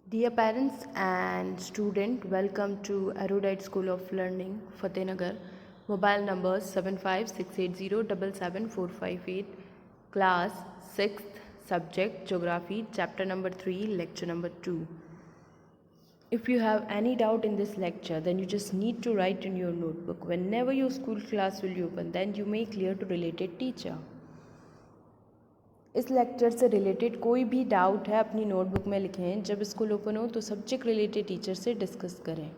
Dear parents and student, welcome to Erudite School of Learning, Fatehnagar. Mobile number 7568077458. Class 6th, subject Geography, chapter number 3, lecture number 2. If you have any doubt in this lecture, then you just need to write in your notebook. Whenever your school class will open, then you may clear to related teacher. इस lecture से related कोई भी doubt है अपनी notebook में लिखें। जब school open हो तो सब्जेक्ट रिलेटेड टीचर से डिस्कस करें।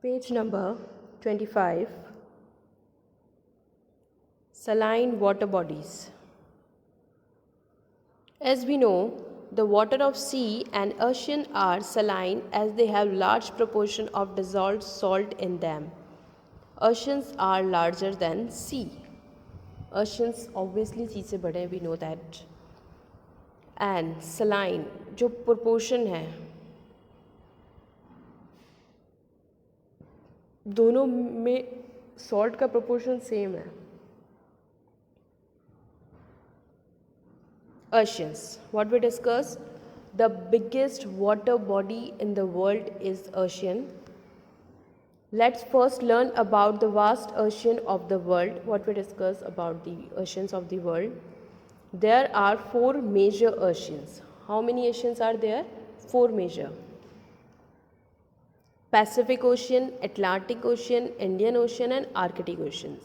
Page number 25, saline water bodies. As we know, the water of sea and ocean are saline as they have large proportion of dissolved salt in them. Oceans are larger than sea. Oceans obviously sea से बड़े हैं, we know that. And saline जो proportion है दोनों में salt का proportion same है. Oceans, what we discussed, the biggest water body in the world is ocean. Let's first learn about the vast ocean of the world. What we discuss about the oceans of the world. There are 4 major oceans. How many oceans are there? 4 major. Pacific Ocean, Atlantic Ocean, Indian Ocean and Arctic Oceans.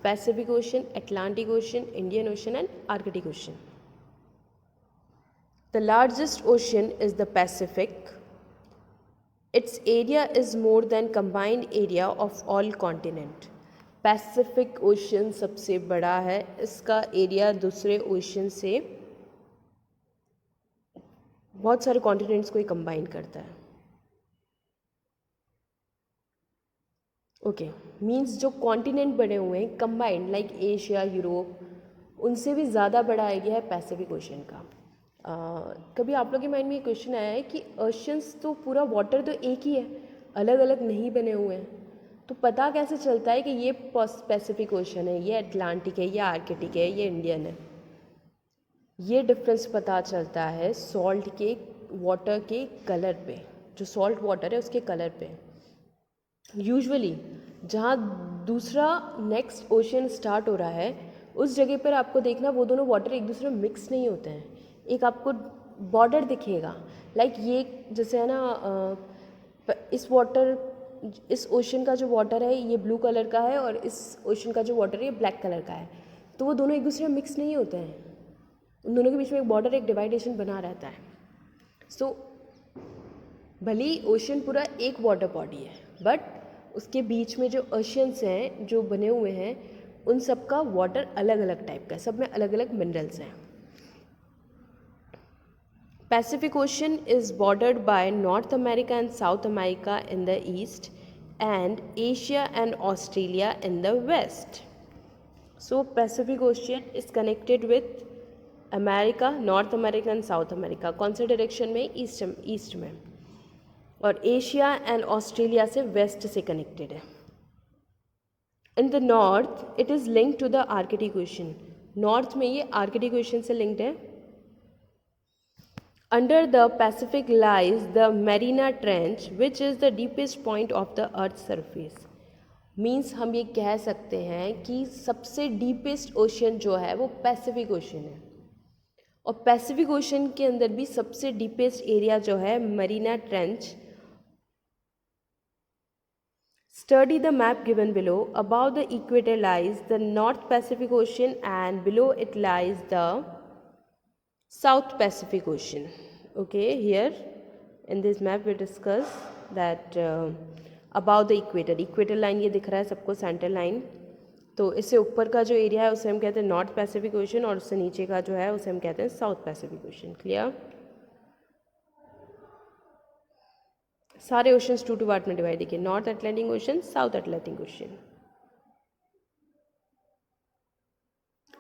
Pacific Ocean, Atlantic Ocean, Indian Ocean and Arctic Ocean. The largest ocean is the Pacific. Its area is more than combined area of all continent. Pacific ocean सबसे बड़ा है, इसका area दूसरे ocean से बहुत सारे continents को ही combine करता है. ओके, मींस जो कॉन्टिनेंट बने हुए हैं कंबाइंड लाइक एशिया, यूरोप, उनसे भी ज़्यादा बड़ा एरिया है पैसिफिक ओशन का. कभी आप लोग के माइंड में ये क्वेश्चन आया है कि ओशंस तो पूरा वाटर तो एक ही है, अलग अलग नहीं बने हुए हैं, तो पता कैसे चलता है कि ये पैसिफिक ओशन है, ये अटलांटिक है, ये आर्कटिक है, ये इंडियन है? ये डिफरेंस पता चलता है सॉल्ट के वाटर के कलर पे. जो सॉल्ट वाटर है उसके कलर पे. यूजुअली जहाँ दूसरा नेक्स्ट ओशन स्टार्ट हो रहा है उस जगह पर आपको देखना वो दोनों वाटर एक दूसरे में मिक्स नहीं होते हैं. एक आपको बॉर्डर दिखेगा लाइक ये जैसे है ना, इस ओशन का जो वाटर है ये ब्लू कलर का है और इस ओशन का जो वाटर है ये ब्लैक कलर का है, तो वो दोनों एक दूसरे में मिक्स नहीं होते हैं. उन दोनों के बीच में एक बॉर्डर, एक डिवाइडेशन बना रहता है. सो भले ही ओशन पूरा एक वाटर बॉडी है बट उसके बीच में जो ओशंस हैं जो बने हुए हैं उन सब का वाटर अलग अलग टाइप का है, सब में अलग अलग मिनरल्स हैं. Pacific Ocean is bordered by North America and South America in the east and Asia and Australia in the west. So Pacific Ocean is connected with America, North America and South America. कौन से direction में? East में. और Asia and Australia से west से connected है. In the north it is linked to the Arctic Ocean. North में ये आर्कटिक ओशन से लिंक्ड है. Under the Pacific lies the Mariana Trench, which is the deepest point of the Earth's surface. Means हम ये कह सकते हैं कि सबसे डीपेस्ट ओशन जो है वो पैसिफिक ओशन है. और पैसिफिक ओशन के अंदर भी सबसे डीपेस्ट एरिया जो है Marina trench. Study the map given below. Above the equator lies the North Pacific Ocean and below it lies the South Pacific Ocean. Okay, here in this map we discuss that above the equator line ये दिख रहा है सबको, centre line. तो इससे ऊपर का जो एरिया है उसे हम कहते हैं नॉर्थ पैसिफिक ओशन और उससे नीचे का जो है उसे हम कहते हैं साउथ पैसिफिक ओशन. क्लियर? सारे ओशंस 2 पार्ट में डिवाइड देखिए, north Atlantic ocean, south Atlantic ocean.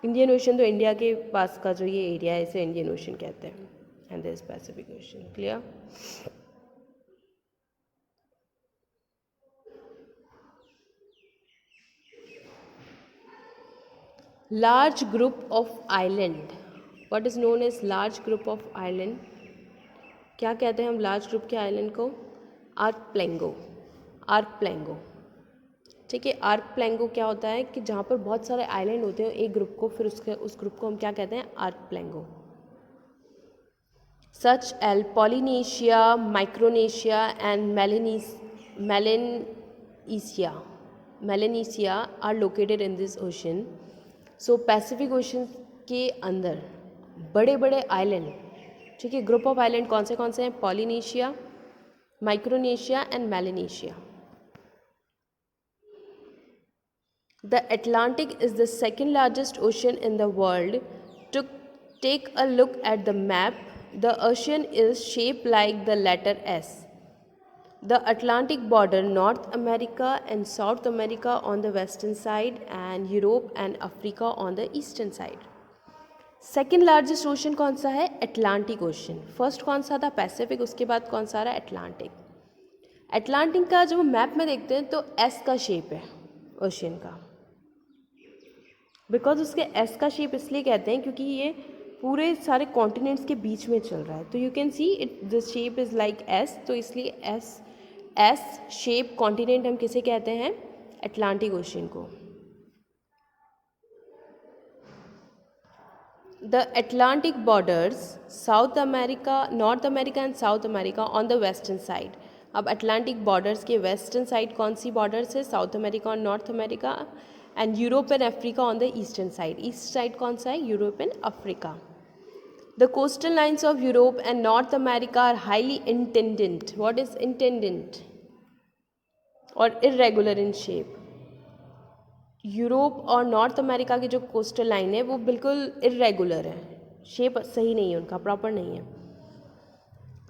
Indian ocean तो इंडिया के पास का जो ये एरिया है इसे इंडियन ओशन कहते हैं. And this Pacific Ocean. Clear? Large group of island, what is known as large group of island, क्या कहते हैं हम लार्ज ग्रुप के आइलैंड को? आर्कप्लेंगो, आर्कप्लेंगो। ठीक है, आर्कप्लेंगो क्या होता है कि जहाँ पर बहुत सारे आइलैंड होते हैं एक ग्रुप को, फिर उस ग्रुप को हम क्या कहते हैं? Archipelago. Such L Polynesia, Micronesia and Melanesia are located in this ocean. So Pacific Ocean के अंदर बड़े बड़े आइलैंड, ठीक है, ग्रुप ऑफ आइलैंड कौन से हैं? Polynesia, Micronesia and Melanesia. The Atlantic is the second largest ocean in the world. To take a look at the map, the ocean is shaped like the letter S. The Atlantic border North America and South America on the western side and Europe and Africa on the eastern side. Second largest ocean कौन सा है? Atlantic ocean. First कौन सा था? Pacific, उसके बाद कौन सा आ रहा है? एटलांटिक। एटलांटिक का जब हम मैप में देखते हैं तो एस का शेप है ओशन का, बिकॉज उसके एस का शेप इसलिए कहते हैं क्योंकि ये पूरे सारे कॉन्टिनेंट्स के बीच में चल रहा है। तो you can see it, the shape is like S, तो इसलिए एस शेप कॉन्टिनेंट हम किसे कहते हैं? एटलांटिक ओशन को। The Atlantic borders South America, North America and South America on the western side. अब Atlantic borders के western side कौन सी borders है? South America और North America, and Europe and Africa on the eastern side. East side कौन सा है? Europe and Africa. The coastal lines of Europe and North America are highly intendant. What is intendant? Or irregular in shape. Europe और north America की जो coastal line है वो बिल्कुल irregular है, शेप सही नहीं है उनका, प्रॉपर नहीं है।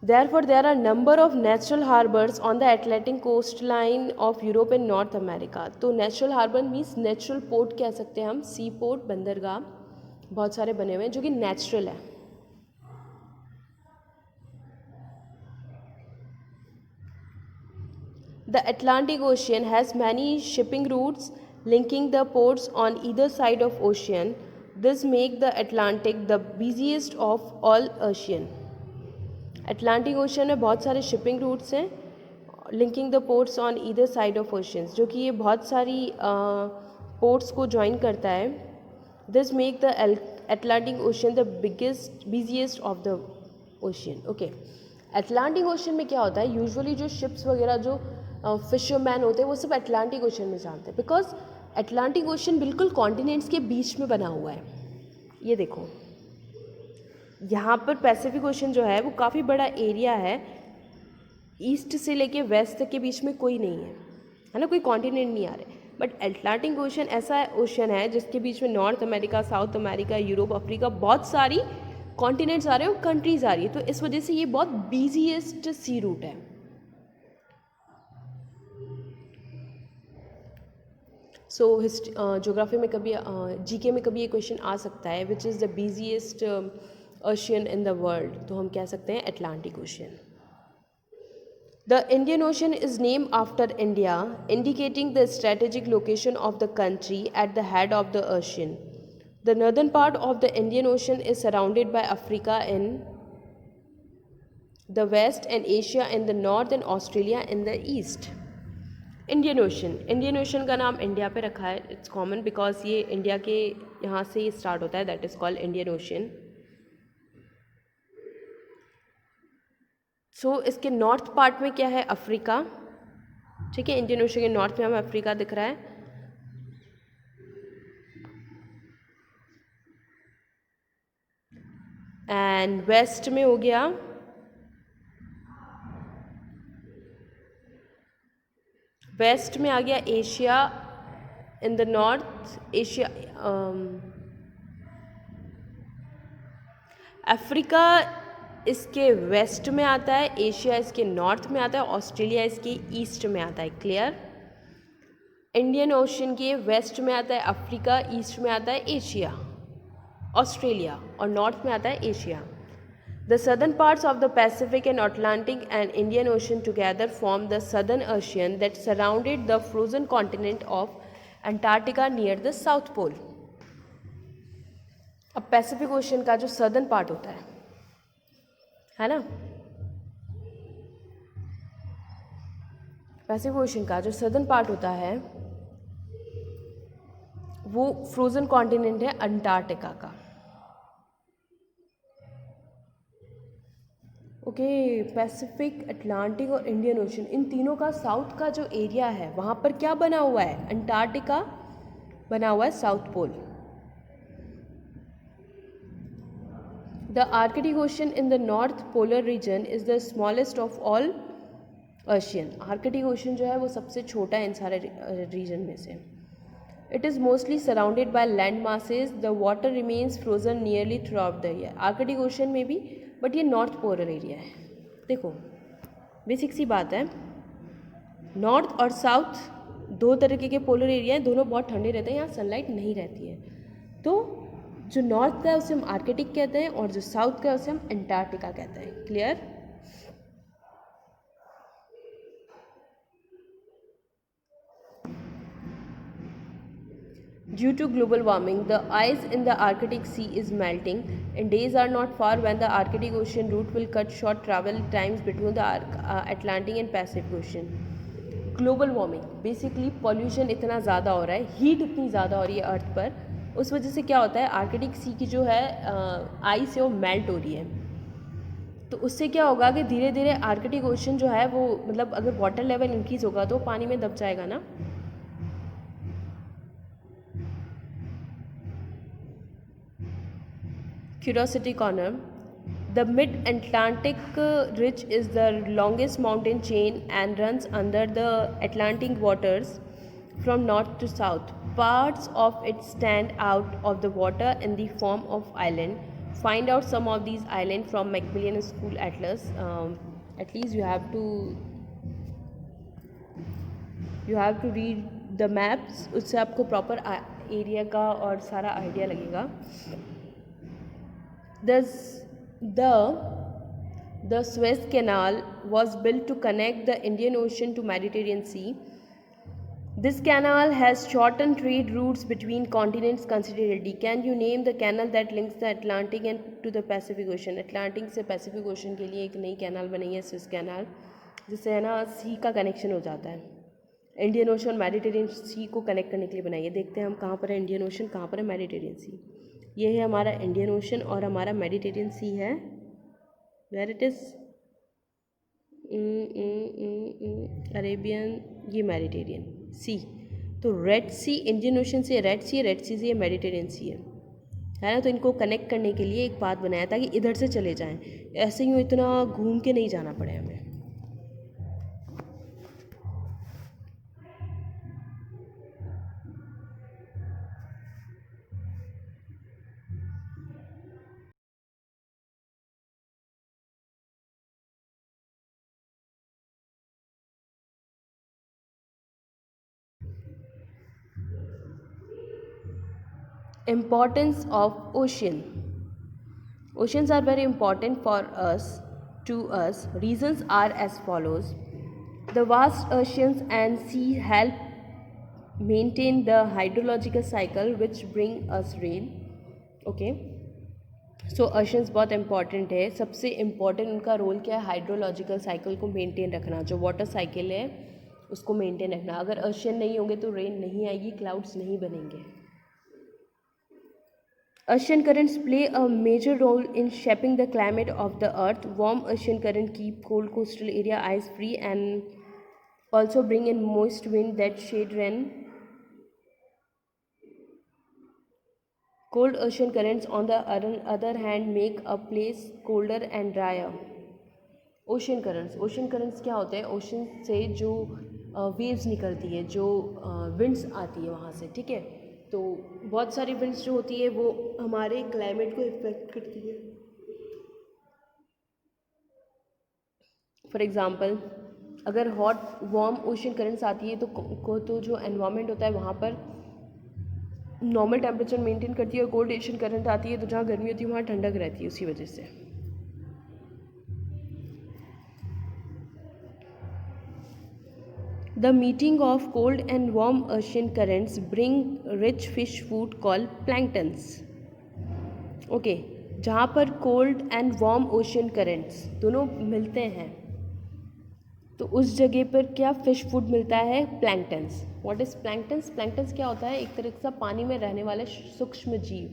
Therefore there are number of natural harbours on the Atlantic coast line of Europe and North America. तो natural harbour means natural port कह सकते हैं हम, सी पोर्ट, बंदरगाह बहुत सारे बने हुए हैं जो कि नेचुरल है। The Atlantic Ocean has many shipping routes linking the ports on either side of ocean. This make the Atlantic the busiest of all ocean. Atlantic Ocean में बहुत सारे shipping routes हैं linking the ports on either side of oceans, जो कि ये बहुत सारी ports को join करता है। This make the Atlantic Ocean the busiest of the ocean. Okay, Atlantic Ocean में क्या होता है? यूजुअली जो ships वगैरह जो फिशरमैन होते हैं वो सब अटलांटिक ओशन में जानते हैं, बिकॉज अटलांटिक ओशन बिल्कुल कॉन्टिनेंट्स के बीच में बना हुआ है। ये देखो यहाँ पर पैसिफिक ओशन जो है वो काफ़ी बड़ा एरिया है, ईस्ट से लेके वेस्ट तक के बीच में कोई नहीं है ना, कोई कॉन्टिनेंट नहीं आ रहे। बट अटलांटिक ओशन ऐसा ओशन है जिसके बीच में north America, south America, Europe, Africa, बहुत सारी कॉन्टिनेंट्स आ रहे हैं और कंट्रीज़ आ रही है। तो इस वजह से ये बहुत बिजीएस्ट सी रूट है। सो ज्योग्राफी में कभी जीके में कभी ये क्वेश्चन आ सकता है, which is the busiest ocean in the world, तो हम कह सकते हैं Atlantic Ocean. The Indian Ocean is name after India, indicating the strategic location of the country at the head of the ocean. The northern part of the Indian Ocean is surrounded by Africa in the west and Asia in the north and Australia in the east. Indian Ocean का नाम India पे रखा है, it's common because ये India के यहाँ से ही स्टार्ट होता है, that is called Indian Ocean. So इसके नॉर्थ पार्ट में क्या है? अफ्रीका, ठीक है, इंडियन ओशन के नॉर्थ में हमें अफ्रीका दिख रहा है। एंड वेस्ट में हो गया वेस्ट में आ गया Asia, in the north Asia, Africa इसके वेस्ट में आता है, एशिया इसके नॉर्थ में आता है, ऑस्ट्रेलिया इसके ईस्ट में आता है। क्लियर? इंडियन ओशन के वेस्ट में आता है अफ्रीका, ईस्ट में आता है एशिया, ऑस्ट्रेलिया, और नॉर्थ में आता है Asia. The southern parts of the Pacific and Atlantic and Indian Ocean together form the Southern Ocean that surrounded the frozen continent of Antarctica near the South Pole. अब Pacific ocean का जो southern part होता है ना, Pacific ocean का जो southern part होता है वो फ्रोज़न कॉन्टिनेंट है अंटार्कटिका का। ओके, पैसिफिक, अटलांटिक और इंडियन ओशन, इन तीनों का साउथ का जो एरिया है वहाँ पर क्या बना हुआ है, अंटार्कटिका बना हुआ है, south pole. The Arctic Ocean in the north polar region is the smallest of all ocean. Arctic Ocean जो है वो सबसे छोटा है इन सारे रीजन में से। It is mostly surrounded by land masses, the water remains frozen nearly through out the year. Arctic ocean में भी, बट ये नॉर्थ पोलर एरिया है। देखो बेसिक सी बात है, नॉर्थ और साउथ दो तरीके के पोलर एरिया हैं, दोनों बहुत ठंडे रहते हैं, यहाँ सनलाइट नहीं रहती है। तो जो नॉर्थ का है उसे हम आर्कटिक कहते हैं और जो साउथ का है उसे हम अंटार्कटिका कहते हैं। Clear? Due to global warming, the ice in the Arctic Sea is melting, and days are not far when the Arctic Ocean route will cut short travel times between the Atlantic and Pacific Ocean. Global warming, basically pollution इतना ज़्यादा हो रहा है, heat इतनी ज़्यादा हो रही है अर्थ पर, उस वजह से क्या होता है, आर्कटिक सी की जो है आइस है वो मेल्ट हो रही है। तो उससे क्या होगा कि धीरे धीरे आर्कटिक ओशन जो है वो, मतलब अगर वाटर लेवल इंक्रीज़ होगा तो पानी में दब जाएगा ना। Curiosity corner. The mid-Atlantic ridge is the longest mountain chain and runs under the Atlantic waters from north to south. Parts of it stand out of the water in the form of island. Find out some of these islands from Macmillan School Atlas. At least you have to read the maps. उससे आपको proper area का और सारा idea लगेगा। The Suez Canal was built to connect the Indian Ocean to Mediterranean Sea. This canal has shortened trade routes between continents considerably. Can you name the canal that links the Atlantic and to the Pacific Ocean? Atlantic से Pacific Ocean के लिए एक नई canal बनी है, Swiss canal, जिससे है ना सी का कनेक्शन हो जाता है। इंडियन ओशन और मेडिटेरियन सी को कनेक्ट करने के लिए बनाई है। देखते हैं हम कहाँ पर है इंडियन ओशन, कहाँ पर है मेडिटेरियन सी। ये है हमारा इंडियन ओशन और हमारा मेडिटेरियन सी है। वेयर इट इज़, अरेबियन, ये मेडिटेरियन सी। तो रेड सी इंडियन ओशन से रेड सी है, रेड सी से ये मेडिटेरियन सी है ना। तो इनको कनेक्ट करने के लिए एक पाथ बनाया ताकि इधर से चले जाएं, ऐसे यूँ इतना घूम के नहीं जाना पड़े हमें। Importance of ocean. Oceans are very important for us. Reasons are as follows. The vast oceans and sea help maintain the hydrological cycle which bring us rain. Okay, so oceans बहुत important है। सबसे important उनका role क्या है, hydrological cycle को maintain रखना। जो water cycle है उसको मेंटेन रखना। अगर ओशन नहीं होंगे तो रेन नहीं आएगी, क्लाउड्स नहीं बनेंगे। Ocean currents play a major role in shaping the climate of the earth. Warm ocean current keep cold coastal area ice free and also bring in moist wind that shade rain. Cold ocean currents on the other hand make a place colder and drier. Ocean currents क्या होते हैं, ocean से जो waves निकलती है, जो winds आती है वहाँ से, ठीक है। तो बहुत सारी विंड्स जो होती है वो हमारे क्लाइमेट को इफेक्ट करती है। फॉर एग्ज़ाम्पल अगर हॉट वार्म ओशन करंट्स आती है तो जो एनवायरनमेंट होता है वहाँ पर नॉर्मल टेम्परेचर मेंटेन करती है, और कोल्ड ओशन करंट आती है तो जहाँ गर्मी होती है वहाँ ठंडक रहती है उसी वजह से। The meeting of cold and warm ocean currents bring rich fish food called planktons. Okay, जहाँ पर cold and warm ocean currents दोनों मिलते हैं तो उस जगह पर क्या फिश फूड मिलता है? Planktons. What is planktons? Planktons क्या होता है? एक तरह का पानी में रहने वाले सूक्ष्म जीव,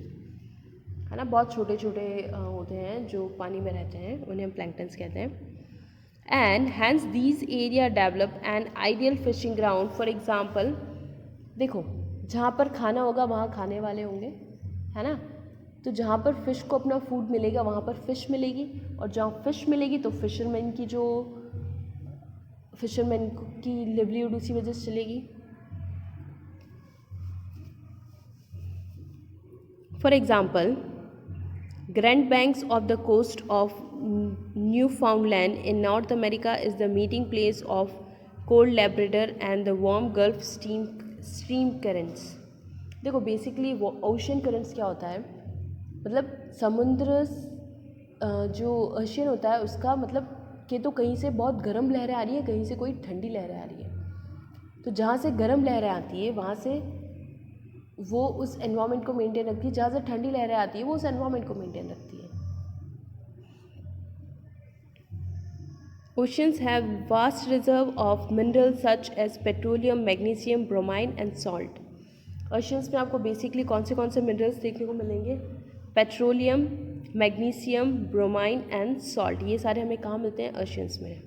है ना, बहुत छोटे छोटे होते हैं जो पानी में रहते हैं, उन्हें हम प्लैंक्टन्स कहते हैं। And hence these area develop an ideal fishing ground. For example, देखो जहाँ पर खाना होगा वहाँ खाने वाले होंगे, है ना, तो जहाँ पर फ़िश को अपना फूड मिलेगा वहाँ पर फ़िश मिलेगी, और जहाँ फ़िश मिलेगी तो फिशरमैन की लिवलीहुड उसी वजह से चलेगी। For example, Grand Banks of the coast of Newfoundland in North America is the meeting place of cold Labrador and the warm Gulf stream currents. देखो बेसिकली वो ओशन करंट्स क्या होता है, मतलब समुद्र जो ओशन होता है उसका मतलब कि तो कहीं से बहुत गर्म लहरें आ रही है, कहीं से कोई ठंडी लहरें आ रही है, तो जहाँ से गर्म लहरें आती है वहाँ से वो उस एनवायरनमेंट को मेंटेन रखती है, जहाँ से ठंडी लहरें आती है वो उस एनवायरनमेंट को मेंटेन रखती है। Oceans have vast reserve of minerals such as petroleum, magnesium, bromine and salt. Oceans में आपको बेसिकली कौन से मिनरल्स देखने को मिलेंगे? Petroleum, magnesium, bromine and salt, ये सारे हमें कहाँ मिलते हैं? ओशियंस में।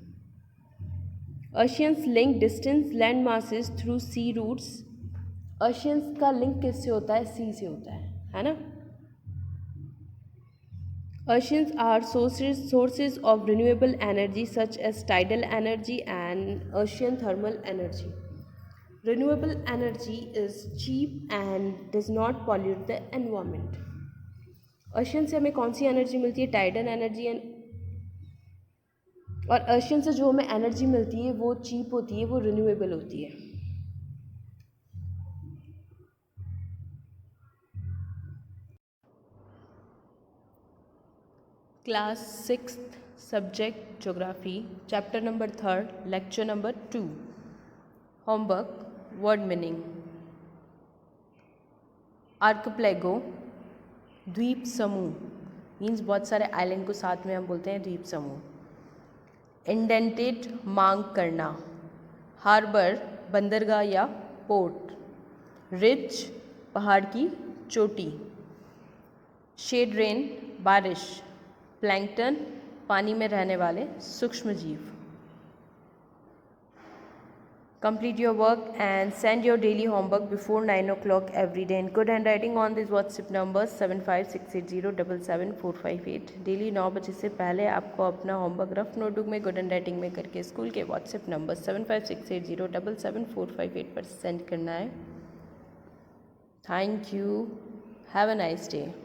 Oceans link distance land masses through sea routes. Oceans का लिंक किससे होता है? सी से होता है ना। Oceans are sources of renewable energy such as tidal energy and ocean thermal energy. Renewable energy is cheap and does not pollute the environment. Ocean से हमें कौन सी एनर्जी मिलती है? Tidal energy. और ओशन से जो हमें एनर्जी मिलती है वो चीप होती है, वो रिन्यूएबल होती है। Class 6th subject geography, chapter number 3, lecture number 2, homework, word meaning. Archipelago, द्वीप समूह, मीन्स बहुत सारे आइलैंड को साथ में हम बोलते हैं द्वीप समूह। इंडेंटेड, मांग करना। हार्बर, बंदरगाह या पोर्ट। रिज, पहाड़ की चोटी। शेड रेन, बारिश। प्लैंकटन, पानी में रहने वाले सूक्ष्म जीव। Complete your work and send your daily homework before 9 o'clock every day in good handwriting on this WhatsApp number 7568077458। Daily 9 बजे से पहले आपको अपना होमवर्क रफ नोटबुक में गुड हैंडराइटिंग में करके स्कूल के WhatsApp नंबर 7568077458 पर सेंड करना है। Thank you, have a nice day.